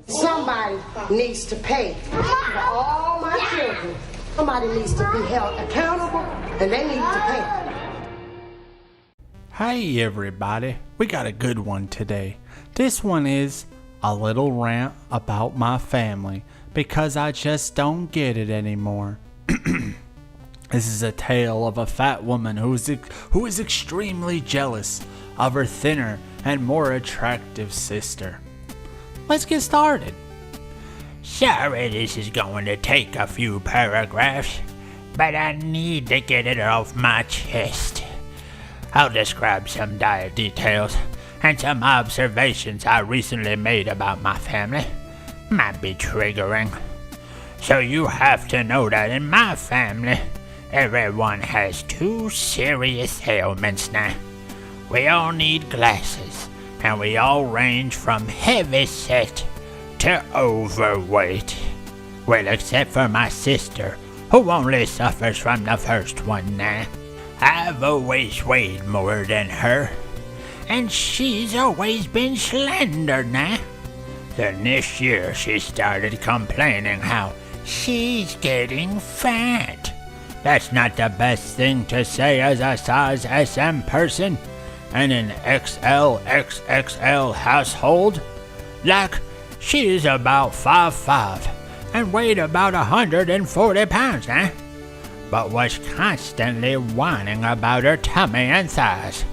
Somebody needs to pay for all my children. Somebody needs to be held accountable, and they need to pay. Hey everybody, we got a good one today. This one is a little rant about my family because I just don't get it anymore. This is a tale of a fat woman who is extremely jealous of her thinner and more attractive sister. Let's get started. Sorry this is going to take a few paragraphs, but I need to get it off my chest. I'll describe some dire details and some observations I recently made about my family. Might be triggering. So you have to know that in my family, everyone has two serious ailments now. We all need glasses, and we all range from heavy set to overweight. Well, except for my sister, who only suffers from the first one now. I've always weighed more than her, and she's always been slender now. Then this year she started complaining how she's getting fat. That's not the best thing to say as a size SM person in an XLXXL household. Like, she's about 5'5" and weighed about 140 pounds, eh? But was constantly whining about her tummy and thighs,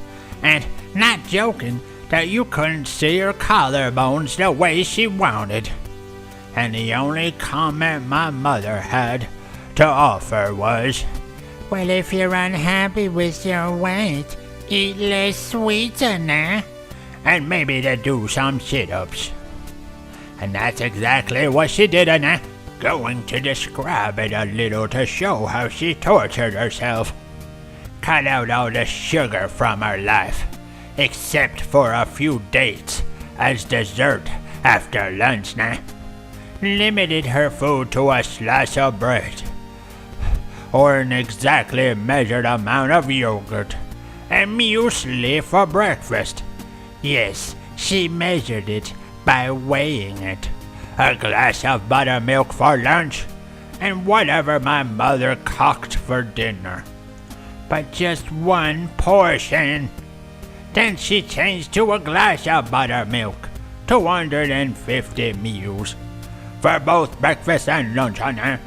and not joking that you couldn't see her collarbones the way she wanted. And the only comment my mother had to offer was, "Well, if you're unhappy with your weight, eat less sweets, nah, and maybe to do some sit-ups." And that's exactly what she did, nah. Going to describe it a little to show how she tortured herself. Cut out all the sugar from her life, except for a few dates as dessert after lunch, nah. Limited her food to a slice of bread, or an exactly measured amount of yogurt, and muesli for breakfast. Yes, she measured it by weighing it. A glass of buttermilk for lunch, and whatever my mother cooked for dinner. But just one portion. Then she changed to a glass of buttermilk, 250 meals, for both breakfast and lunch, huh?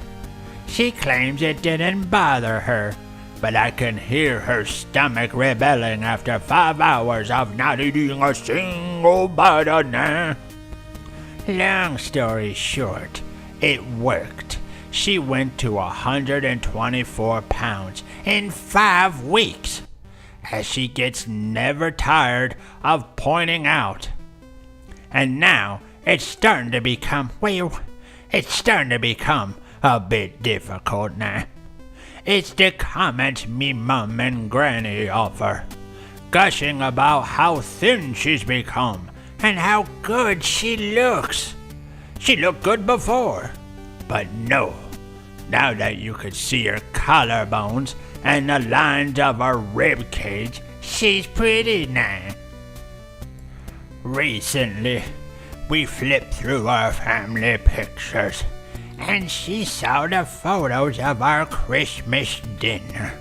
She claims it didn't bother her, but I can hear her stomach rebelling after 5 hours of not eating a single bite of nah. Long story short, it worked. She went to 124 pounds in 5 weeks, as she gets never tired of pointing out. And now it's starting to become a bit difficult now. It's the comments me mum and granny offer, gushing about how thin she's become and how good she looks. She looked good before, but no, now that you could see her collarbones and the lines of her rib cage, she's pretty now. Recently, we flipped through our family pictures, and she saw the photos of our Christmas dinner.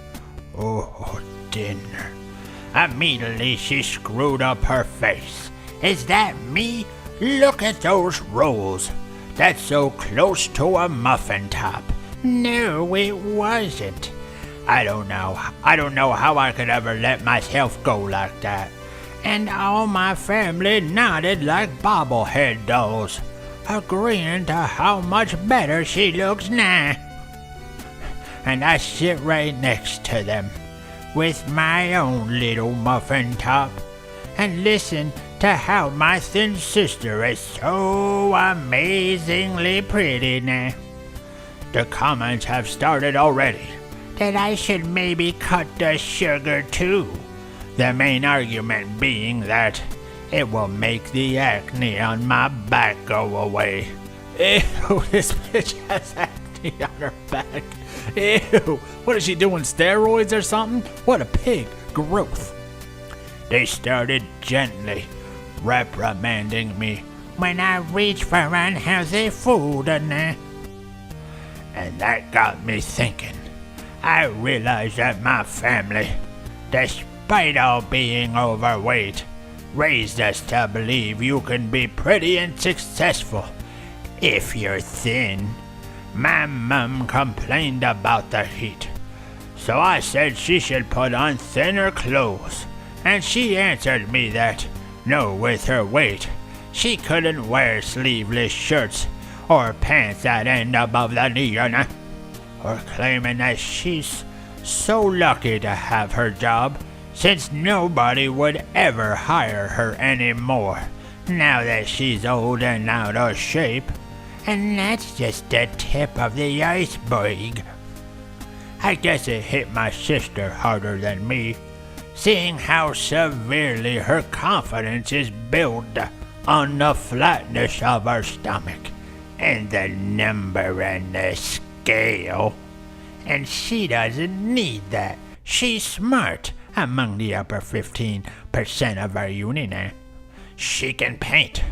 Oh, dinner. Immediately she screwed up her face. Is that me? Look at those rolls. That's so close to a muffin top. No, it wasn't. I don't know how I could ever let myself go like that. And all my family nodded like bobblehead dolls, agreeing to how much better she looks now. And I sit right next to them, with my own little muffin top, and listen to how my thin sister is so amazingly pretty now. The comments have started already, that I should maybe cut the sugar too. The main argument being that it will make the acne on my back go away. Ew, this bitch has acne on her back. Ew, what is she doing, steroids or something? What a pig, growth. They started gently reprimanding me when I reach for unhealthy food and that got me thinking. I realized that my family, despite all being overweight, raised us to believe you can be pretty and successful if you're thin. My mum complained about the heat, so I said she should put on thinner clothes, and she answered me that, no, with her weight, she couldn't wear sleeveless shirts or pants that end above the knee, or claiming that she's so lucky to have her job since nobody would ever hire her anymore now that she's old and out of shape. And that's just the tip of the iceberg. I guess it hit my sister harder than me, seeing how severely her confidence is built on the flatness of her stomach and the number and the scale. And she doesn't need that. She's smart, among the upper 15% of our unit now. She can paint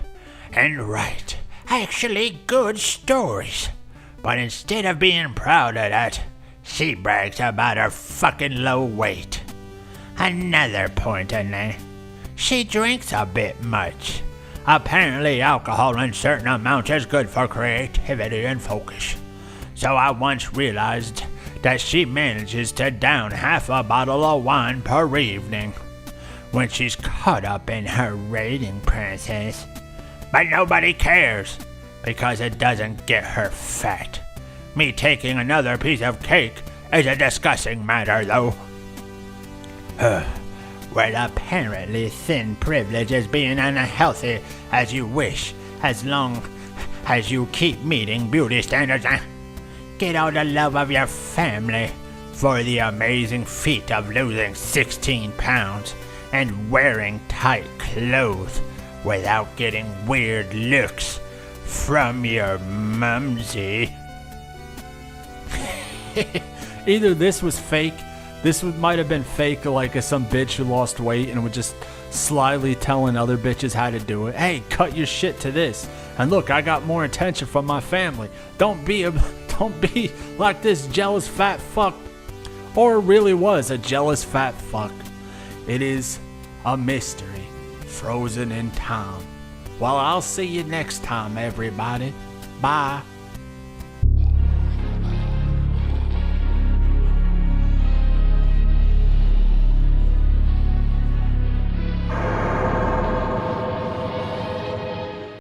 and write actually good stories. But instead of being proud of that, she brags about her fucking low weight. Another point in there. She drinks a bit much. Apparently alcohol in certain amounts is good for creativity and focus. So I once realized that she manages to down half a bottle of wine per evening when she's caught up in her raiding process. But nobody cares, because it doesn't get her fat. Me taking another piece of cake is a disgusting matter, though. Well, apparently thin privilege is being unhealthy as you wish, as long as you keep meeting beauty standards. Get all the love of your family for the amazing feat of losing 16 pounds and wearing tight clothes without getting weird looks from your mumsy. Either this was fake, might have been fake, like some bitch who lost weight and was just slyly telling other bitches how to do it. Hey, cut your shit to this. And look, I got more attention from my family. Don't be like this jealous fat fuck. Or it really was a jealous fat fuck. It is a mystery frozen in time. Well, I'll see you next time, everybody. Bye.